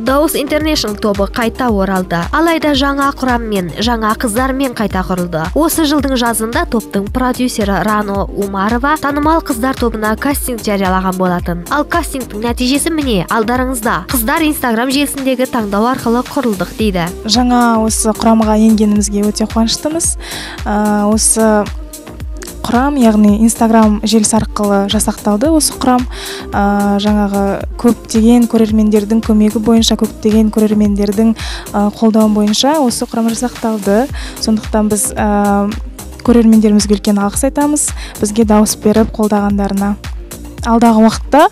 Dawes International тобы қайта оралды. Алайда жаңа құраммен, жаңа қыздармен қайта құрылды. Осы жылдың жазында топтың продюсері Рано Умарова танымал қыздар тобына кастинг жариялаған болатын. Ал кастингтің нәтижесі міне алдарыңызда. Қыздар Instagram желісіндегі таңдау арқылы құрылдық дейді. Жаңа осы құрамға енгенімізге өте қуаныштымыз. Осы құрам, яғни Instagram желісі арқылы жасақталды. Осы құрам жаңағы көптеген көрермендердің көмегі бойынша, көптеген көрермендердің қолдауы бойынша осы құрам жасақталды. Сондықтан біз көрермендерімізге үлкен алғыс айтамыз. Бізге дауыс беріп қолдағандарына. Алдағы уақытта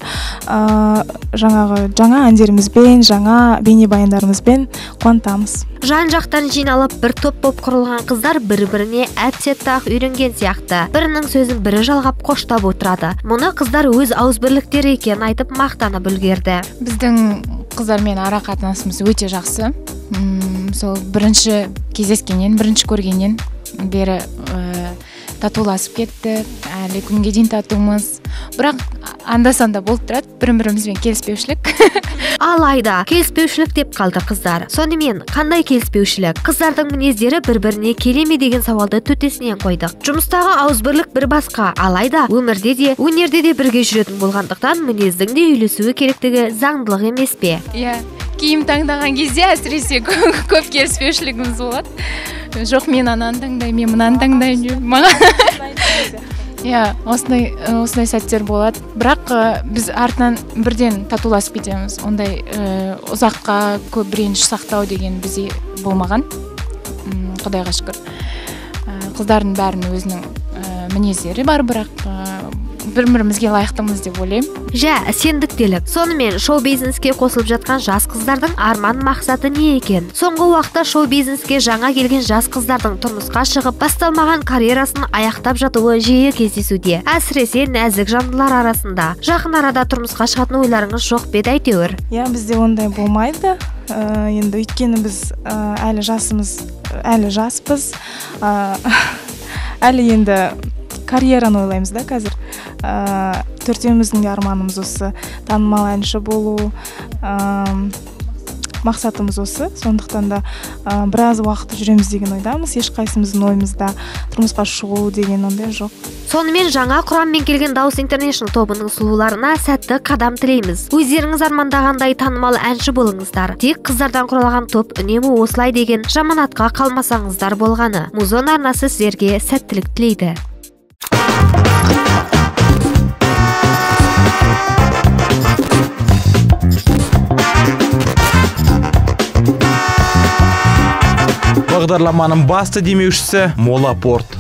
жаңа әндерімізбен, жаңа бейнебаяндарымызбен қуантамыз. Жан-жақтан жиналып бір топ боп құрылған қыздар бір-біріне әп-сәтті-ақ үйренген сияқты. Бірінің сөзін бірі жалғап қоштап отырады. Мұны қыздар өз ауызбірліктері екенін айтып мақтанып үлгерді. Біздің қыздармен ара қатынасымыз өте жақсы. Сол бірінші кездескеннен, бірінші көргеннен бері татуласып кетті. Әлі күнге дейін татумыз. Бірақ анда-санда болып тұрады, бірін-бірімізбен келіспеушілік. Алайда келіспеушілік деп қалды қыздар. Сонымен қандай келіспеушілік? Қыздардың мінездері бір-біріне келе ме деген сауалды төтесінен қойдық. Жұмыстағы ауызбірлік бір басқа, алайда өмірде де, өнерде де бірге жүретін болғандықтан мінездің де үйлесуі керектігі заңдылық емес пе? Иә, киім таңдаған кезде әсіресе көп келіспеушілігіміз болады. Жоқ, мен ананы таңдаймын, мен мынаны таңдаймын. Иә, осындай сәттер болады. Бірақ біз артынан бірден татуласып кетеміз. Ондай ұзаққа көп реніш сақтау деген бізде болмаған. Құдайға шүкір. Қыздардың бәрінің өзінің мінездері бар, бірақ бір-бірімізге лайықтымыз деп ойлаймын. Жә, сендіктелік. Сонымен шоу-бизнеске қосылып жатқан жас қыздардың арман мақсаты не екен? Соңғы уақытта шоу-бизнеске жаңа келген жас қыздардың тұрмысқа шығып, басталмаған карьерасын аяқтап жатуы жиі кездесуде. Әсіресе нәзік жандылар арасында. Жақын арада тұрмысқа шығатын ойларыңыз жоқ бе әйтеуір? Иә, бізде ондай болмайды. Енді өйткені біз әлі жаспыз. Әлі енді карьераны ойлаймыз да қазір. Төртеуміздің де арманымыз осы, танымал әнші болу, мақсатымыз осы. Сондықтан да біраз уақыт жүреміз деген ойдамыз. Ешқайсымыздың ойымызда тұрмысқа шығу деген ондай жоқ. Сонымен жаңа құраммен келген Dawes International тобының сұлуларына сәтті қадам тілейміз. Өздеріңіз армандағандай танымал әнші болыңыздар. Тек қыздардан құралған топ үнемі осылай деген жаманатқа қалмасаңыздар болғаны. Музон арнасы сіздерге сәттілік тілейді. Бағдарламаның басты демеушісі Молапорт.